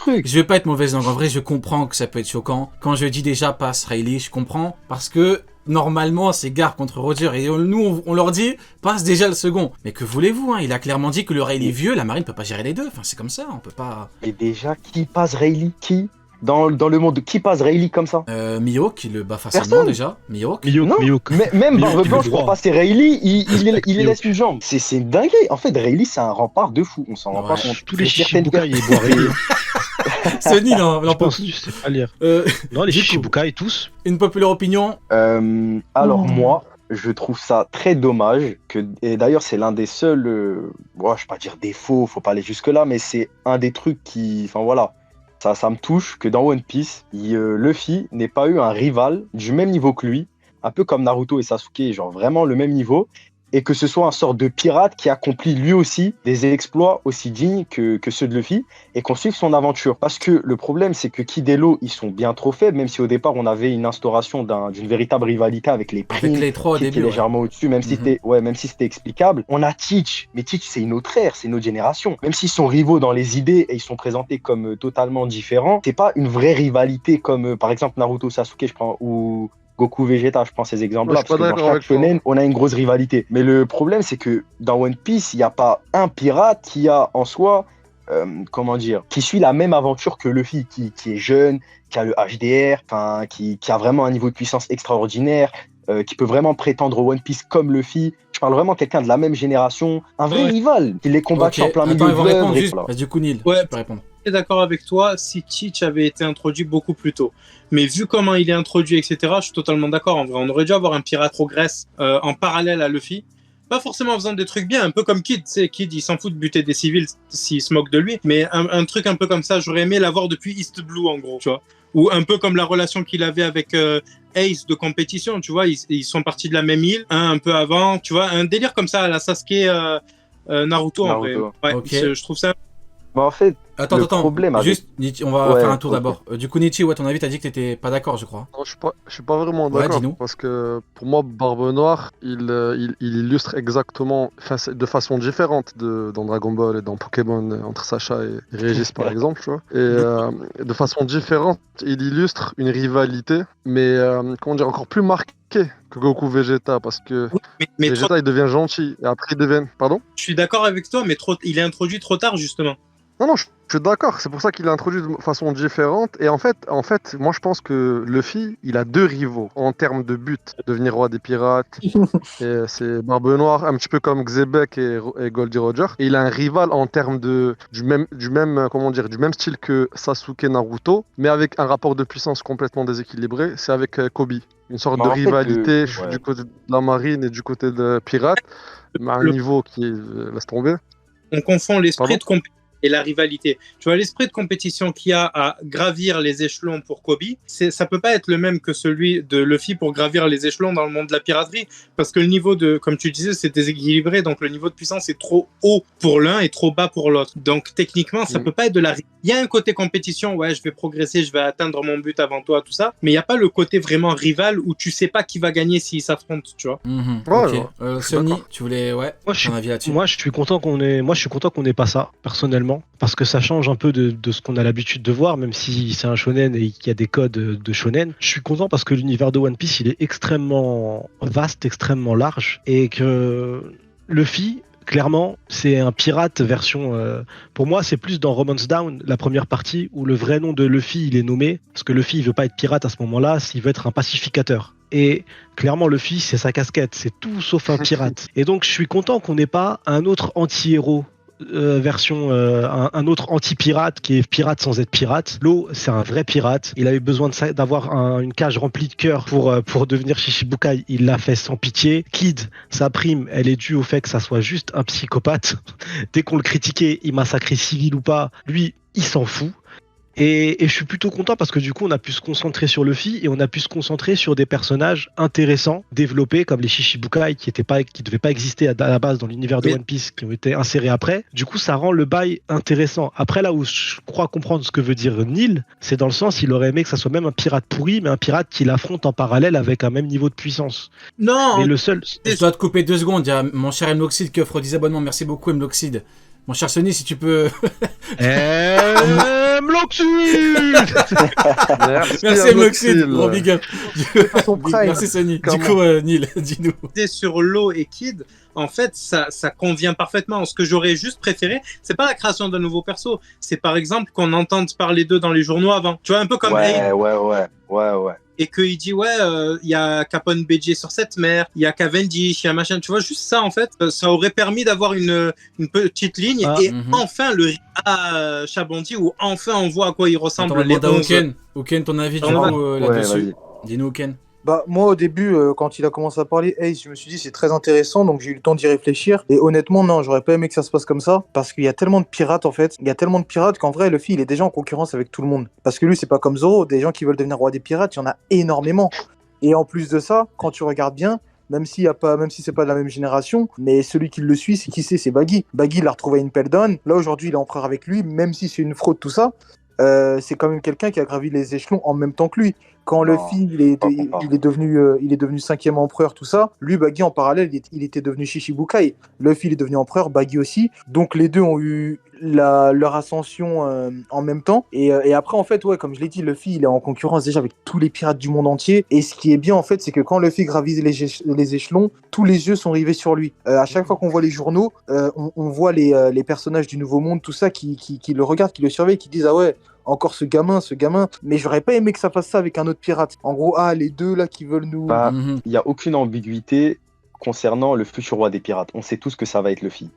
truc. Je vais pas être mauvaise langue. En vrai, je comprends que ça peut être choquant. Quand je dis déjà passe Rayleigh, je comprends. Parce que normalement, c'est Garp contre Roger. Et nous, on leur dit passe déjà le second. Mais que voulez-vous, hein, il a clairement dit que le Rayleigh vieux, la marine peut pas gérer les deux. Enfin, c'est comme ça, on peut pas. Et déjà, qui passe Rayleigh? Qui dans le monde, qui passe Rayleigh comme ça? Mihawk, qui le bat facilement Personne. déjà. Mihawk. Non, même Barbe Blanche pour passer Rayleigh, il laisse une jambe. C'est une dinguerie. En fait, Rayleigh, c'est un rempart de fou. On s'en rend pas compte. Tous les Shichibukai, ils boivent Rayleigh. Sony, non, Je pense que tu sais pas lire. Non, les Shichibukai, tous. Une populaire opinion. Alors moi, je trouve ça très dommage et d'ailleurs c'est l'un des seuls, je vais pas dire défaut, faut pas aller jusque là, mais c'est un des trucs qui, enfin voilà, ça me touche que dans One Piece, Luffy n'ait pas eu un rival du même niveau que lui, un peu comme Naruto et Sasuke, genre vraiment le même niveau. Et que ce soit un sort de pirate qui accomplit lui aussi des exploits aussi dignes que ceux de Luffy et qu'on suive son aventure. Parce que le problème, c'est que Kid et Law, ils sont bien trop faibles, même si au départ, on avait une instauration d'une véritable rivalité avec les Prince, les trois au qui début, est légèrement au-dessus, même si c'était explicable. On a Teach, mais Teach, c'est une autre ère, c'est une autre génération. Même s'ils sont rivaux dans les idées et ils sont présentés comme totalement différents, c'est pas une vraie rivalité comme, par exemple, Naruto, Sasuke, je prends, ou Goku Vegeta, je prends ces exemples-là, parce que dans chaque shonen, on a une grosse rivalité. Mais le problème, c'est que dans One Piece, il n'y a pas un pirate qui a en soi, qui suit la même aventure que Luffy, qui est jeune, qui a le HDR, qui a vraiment un niveau de puissance extraordinaire, qui peut vraiment prétendre au One Piece comme Luffy. Je parle vraiment de quelqu'un de la même génération, un vrai rival, qui les combat en plein milieu de l'œuvre. Juste, du coup, Neil, tu peux répondre. Je suis d'accord avec toi si Teach avait été introduit beaucoup plus tôt. Mais vu comment il est introduit, etc., je suis totalement d'accord. En vrai, on aurait dû avoir un pirate progresse en parallèle à Luffy. Pas forcément en faisant des trucs bien, un peu comme Kid. Tu sais, Kid, il s'en fout de buter des civils s'il se moque de lui. Mais un truc un peu comme ça, j'aurais aimé l'avoir depuis East Blue, en gros, tu vois. Ou un peu comme la relation qu'il avait avec Ace de compétition, tu vois. Ils sont partis de la même île, un peu avant, tu vois. Un délire comme ça à la Sasuke Naruto, en vrai. Ouais, okay. Je trouve ça... Bah en fait, attends, juste, on va faire un tour d'abord. Du coup, Nietzsche, ton avis, t'as dit que t'étais pas d'accord, je crois. Non, je suis pas vraiment d'accord, parce que pour moi, Barbe Noire, il illustre exactement, de façon différente dans Dragon Ball et dans Pokémon, entre Sacha et Régis par exemple, tu vois. Et de façon différente, il illustre une rivalité, mais comment dire, encore plus marquée que Goku Vegeta, parce que Vegeta il devient gentil et après il devient... Pardon ? Je suis d'accord avec toi, mais il est introduit trop tard justement. Non, je suis d'accord, c'est pour ça qu'il est introduit de façon différente. Et en fait, moi je pense que Luffy, il a deux rivaux en termes de but. Devenir roi des pirates, et c'est Barbe Noire, un petit peu comme Xebec et Goldie Roger. Et il a un rival en termes du même style que Sasuke Naruto, mais avec un rapport de puissance complètement déséquilibré, c'est avec Kobe. Une sorte de rivalité, je suis du côté de la marine et du côté de pirate, mais à un niveau qui laisse tomber. On confond l'esprit de compétition et la rivalité. Tu vois, l'esprit de compétition qu'il y a à gravir les échelons pour Kobe, ça peut pas être le même que celui de Luffy pour gravir les échelons dans le monde de la piraterie, parce que le niveau comme tu disais, c'est déséquilibré, donc le niveau de puissance est trop haut pour l'un et trop bas pour l'autre. Donc techniquement, ça peut pas être de la... Il y a un côté compétition, ouais, je vais progresser, je vais atteindre mon but avant toi, tout ça, mais il y a pas le côté vraiment rival où tu sais pas qui va gagner s'ils s'affrontent, tu vois. Sony, tu voulais, ton avis là-dessus. Moi, je suis content qu'on ait pas ça, personnellement. Parce que ça change un peu de ce qu'on a l'habitude de voir, même si c'est un shonen et qu'il y a des codes de shonen. Je suis content parce que l'univers de One Piece, il est extrêmement vaste, extrêmement large, et que Luffy, clairement, c'est un pirate version... pour moi, c'est plus dans Romance Down, la première partie, où le vrai nom de Luffy, il est nommé, parce que Luffy, il veut pas être pirate à ce moment-là, il veut être un pacificateur. Et clairement, Luffy, c'est sa casquette, c'est tout sauf un pirate. Et donc, je suis content qu'on n'ait pas un autre anti-héros version un autre anti-pirate qui est pirate sans être pirate. Law, c'est un vrai pirate. Il avait besoin d'avoir une cage remplie de cœur pour devenir Shichibukai. Il l'a fait sans pitié. Kid, sa prime, elle est due au fait que ça soit juste un psychopathe. Dès qu'on le critiquait, il massacrait civil ou pas. Lui, il s'en fout. Et je suis plutôt content parce que du coup on a pu se concentrer sur Luffy et on a pu se concentrer sur des personnages intéressants, développés comme les Shichibukai qui devaient pas exister à la base dans l'univers de One Piece, qui ont été insérés après. Du coup ça rend le bail intéressant. Après là où je crois comprendre ce que veut dire Neil, c'est dans le sens il aurait aimé que ça soit même un pirate pourri, mais un pirate qui l'affronte en parallèle avec un même niveau de puissance. Non. Mais le seul... Je dois te couper 2 secondes, il y a mon cher Mloxide qui offre 10 abonnements, merci beaucoup Mloxide. Mon cher Sony, si tu peux... Mloxil. Merci Moxil, gros big up. Son prime. Merci Sony. Comment Du coup, Neil, dis-nous. Sur Law et Kid, en fait, ça convient parfaitement. Ce que j'aurais juste préféré, c'est pas la création d'un nouveau perso, c'est par exemple qu'on entende parler d'eux dans les journaux avant. Tu vois, un peu comme Abe, Ouais. et qu'il dit ouais, il y a Capone BG sur cette mer, il y a Cavendish, il y a machin. Tu vois, juste ça en fait, ça aurait permis d'avoir une petite ligne et enfin le Chabondi où enfin on voit à quoi il ressemble. Attends, Les demande à 11. Oken. Oken, ton avis du coup là-dessus. Dis-nous Oken. Bah, moi, au début, quand il a commencé à parler Ace, je me suis dit c'est très intéressant, donc j'ai eu le temps d'y réfléchir. Et honnêtement, non, j'aurais pas aimé que ça se passe comme ça, parce qu'il y a tellement de pirates en fait. Il y a tellement de pirates qu'en vrai, Luffy, il est déjà en concurrence avec tout le monde. Parce que lui, c'est pas comme Zoro, des gens qui veulent devenir roi des pirates, il y en a énormément. Et en plus de ça, quand tu regardes bien, même si c'est pas de la même génération, mais celui qui le suit, c'est qui c'est Baggy. Baggy, il l'a retrouvé à Impel Down. Là, aujourd'hui, il est empereur avec lui, même si c'est une fraude, tout ça. C'est quand même quelqu'un qui a gravi les échelons en même temps que lui. Quand Luffy il est devenu 5e empereur, tout ça, lui, Baggy, en parallèle, il était devenu Shichibukai. Luffy, il est devenu empereur, Baggy aussi. Donc les deux ont eu leur ascension en même temps. Et après, en fait, ouais, comme je l'ai dit, Luffy, il est en concurrence déjà avec tous les pirates du monde entier. Et ce qui est bien, en fait, c'est que quand Luffy gravise les échelons, tous les yeux sont rivés sur lui. À chaque fois qu'on voit les journaux, on voit les personnages du Nouveau Monde, tout ça, qui le regardent, qui le surveillent, qui disent « Ah ouais, encore ce gamin, mais j'aurais pas aimé que ça fasse ça avec un autre pirate. En gros, les deux là qui veulent nous... Il n'y a aucune ambiguïté concernant le futur roi des pirates. On sait tous que ça va être Luffy.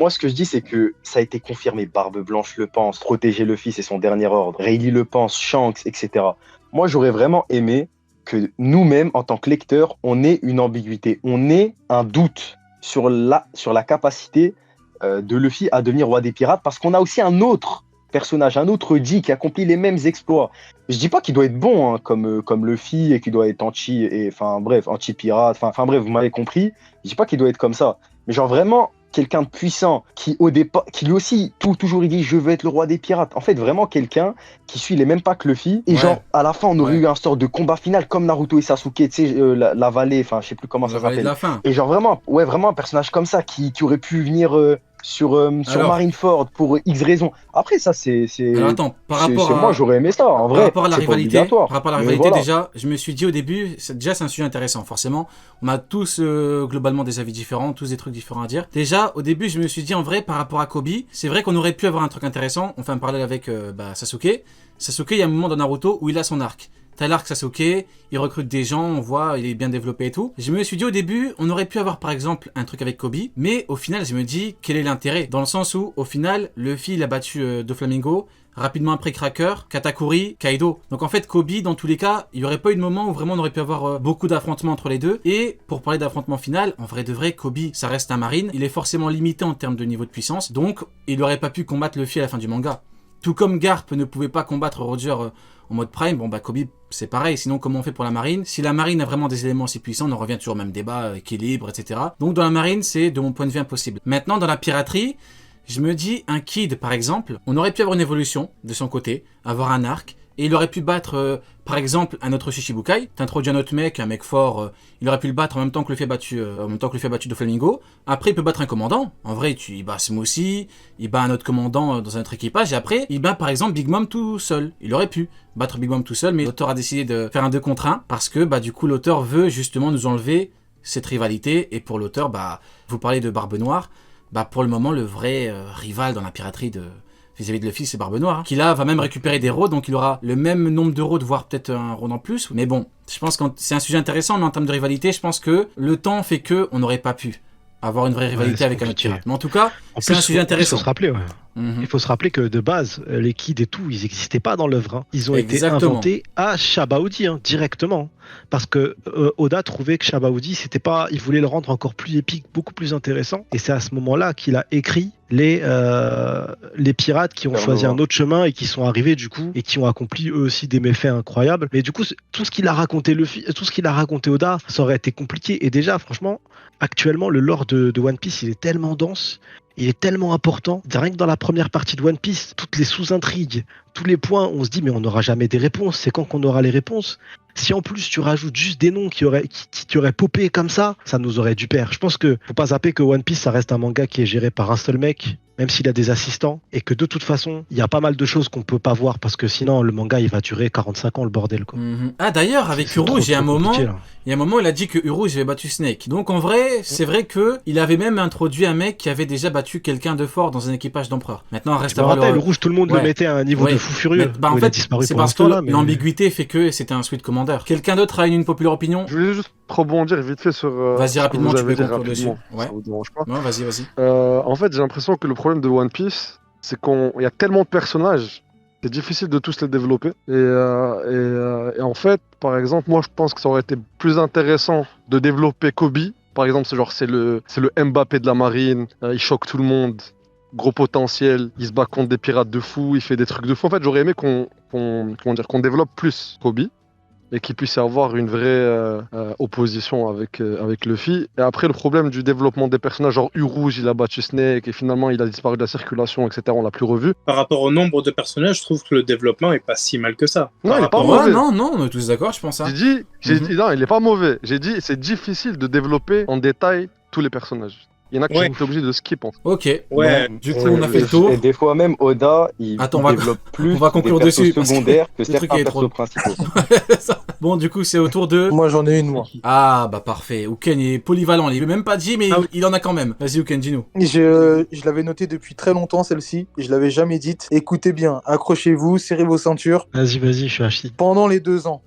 Moi, ce que je dis, c'est que ça a été confirmé. Barbe Blanche le pense, protéger Luffy, c'est son dernier ordre. Rayleigh le pense, Shanks, etc. Moi, j'aurais vraiment aimé que nous-mêmes, en tant que lecteurs, on ait une ambiguïté. On ait un doute sur la capacité de Luffy à devenir roi des pirates, parce qu'on a aussi un autre personnage, un autre G qui accomplit les mêmes exploits. Je dis pas qu'il doit être bon comme Luffy et qu'il doit être anti-pirate, enfin bref, vous m'avez compris. Je dis pas qu'il doit être comme ça, mais genre vraiment quelqu'un de puissant qui au départ, qui lui aussi toujours il dit je veux être le roi des pirates. En fait vraiment quelqu'un qui suit les mêmes pas que Luffy et genre à la fin on aurait eu un sort de combat final comme Naruto et Sasuke, tu sais la vallée, enfin je sais plus comment ça s'appelle. Et genre vraiment un personnage comme ça qui aurait pu venir sur Marineford pour X raisons. Après ça c'est moi j'aurais aimé ça en vrai. Par rapport à la rivalité, déjà, je me suis dit au début, c'est un sujet intéressant forcément. On a tous globalement des avis différents, tous des trucs différents à dire. Déjà au début je me suis dit en vrai par rapport à Kobe, c'est vrai qu'on aurait pu avoir un truc intéressant. On fait un parallèle avec Sasuke. Sasuke, il y a un moment dans Naruto où il a son arc. T'as l'arc Sasuke, il recrute des gens, on voit, il est bien développé et tout. Je me suis dit au début, on aurait pu avoir par exemple un truc avec Kobe, mais au final, je me dis, quel est l'intérêt? Dans le sens où, au final, Luffy, il a battu Doflamingo, rapidement après Cracker, Katakuri, Kaido. Donc en fait, Kobe, dans tous les cas, il n'y aurait pas eu de moment où vraiment on aurait pu avoir beaucoup d'affrontements entre les deux. Et pour parler d'affrontement final, en vrai de vrai, Kobe, ça reste un marine, il est forcément limité en termes de niveau de puissance, donc il n'aurait pas pu combattre Luffy à la fin du manga. Tout comme Garp ne pouvait pas combattre Roger en mode prime, bon bah Kobe c'est pareil, sinon comment on fait pour la marine? Si la marine a vraiment des éléments si puissants, on en revient toujours au même débat, équilibre, etc. Donc dans la marine, c'est de mon point de vue impossible. Maintenant dans la piraterie, je me dis un Kid par exemple, on aurait pu avoir une évolution de son côté, avoir un arc, et il aurait pu battre par exemple un autre Shichibukai, t'introduis un autre mec, un mec fort, il aurait pu le battre en même temps que Luffy a battu, Doflamingo. Après il peut battre un commandant, en vrai il bat Smoothie, il bat un autre commandant dans un autre équipage, et après il bat par exemple Big Mom tout seul. Il aurait pu battre Big Mom tout seul, mais l'auteur a décidé de faire un 2 contre 1, parce que du coup l'auteur veut justement nous enlever cette rivalité, et pour l'auteur, vous parlez de Barbe Noire, pour le moment le vrai rival dans la piraterie vis-à-vis de Luffy, c'est Barbe Noire, qui là va même récupérer des rôdes, donc il aura le même nombre de rôdes, voire peut-être un rôde en plus. Mais bon, je pense que c'est un sujet intéressant, mais en termes de rivalité, je pense que le temps fait que on n'aurait pas pu avoir une vraie rivalité avec un autre pirate. Mais en tout cas, c'est un sujet intéressant. Il faut se rappeler que de base, les Kids et tout, ils n'existaient pas dans l'œuvre. Hein. Ils ont été inventés à Shabaudi, directement. Parce que Oda trouvait que Shabaudi, c'était pas, il voulait le rendre encore plus épique, beaucoup plus intéressant. Et c'est à ce moment-là qu'il a écrit les pirates qui ont choisi un autre chemin et qui sont arrivés du coup et qui ont accompli eux aussi des méfaits incroyables. Mais du coup, tout ce qu'il a raconté tout ce qu'il a raconté Oda, ça aurait été compliqué. Et déjà, franchement, actuellement, le lore de One Piece, il est tellement dense. Il est tellement important. Rien que dans la première partie de One Piece, toutes les sous-intrigues, tous les points, on se dit mais on n'aura jamais des réponses. C'est quand qu'on aura les réponses? Si en plus tu rajoutes juste des noms qui auraient popé comme ça nous aurait du père. Je pense que faut pas zapper que One Piece ça reste un manga qui est géré par un seul mec même s'il a des assistants, et que de toute façon, il y a pas mal de choses qu'on peut pas voir parce que sinon le manga il va durer 45 ans le bordel quoi. Ah d'ailleurs, avec C'est Urouge, il y a un moment, compliqué, là. il y a un moment, il a dit que Urouge avait battu Snake. Donc en vrai, c'est vrai que il avait même introduit un mec qui avait déjà battu quelqu'un de fort dans un équipage d'empereur. Maintenant, reste Je me à voir rappelle, le Rouge, tout le monde Ouais. le mettait à un niveau Ouais. de fou furieux. Mais, bah, en Bon, il a fait, disparu c'est pour parce que l'instant là, mais... l'ambiguïté fait que c'était un Sweet Commander. Quelqu'un d'autre a une populaire opinion? Je voulais juste rebondir vite fait sur. Vas-y ce que rapidement, vous tu avez peux dit conclure dessus. rapidement, Ouais. Ça vous dérange pas. Ouais, vas-y. En fait, j'ai l'impression que le problème de One Piece, c'est qu'il y a tellement de personnages, c'est difficile de tous les développer. Et en fait, par exemple, moi, je pense que ça aurait été plus intéressant de développer Kobe. Par exemple, c'est le Mbappé de la marine. Il choque tout le monde. Gros potentiel. Il se bat contre des pirates de fou. Il fait des trucs de fou. En fait, j'aurais aimé qu'on développe plus Kobe. Et qu'il puisse y avoir une vraie opposition avec Luffy. Et après, le problème du développement des personnages, genre Urouge, il a battu Snake, et finalement, il a disparu de la circulation, etc. On l'a plus revu. Par rapport au nombre de personnages, je trouve que le développement est pas si mal que ça. Non, Par il est pas rapport- mauvais. non, on est tous d'accord, je pense. Hein. J'ai dit, non, il est pas mauvais. J'ai dit, c'est difficile de développer en détail tous les personnages. Il y en a qui Ouais. sont obligés de skip, en fait. Ok. Ouais. Bon, du coup, on a fait le Et tour. des fois même, Oda, il Attends, on va- développe plus on va conclure des persos dessus, parce que secondaires que le truc, certains il est trop- persos principaux. Bon, du coup, c'est au tour de... Moi, j'en ai une, moi. Ah, bah parfait. Uken est polyvalent. Il veut même pas dit, mais Ah oui. il en a quand même. Vas-y, Uken, dis-nous. Je l'avais notée depuis très longtemps, celle-ci. Et je l'avais jamais dite. Écoutez bien, accrochez-vous, serrez vos ceintures. Vas-y, je suis assis. Pendant les 2 ans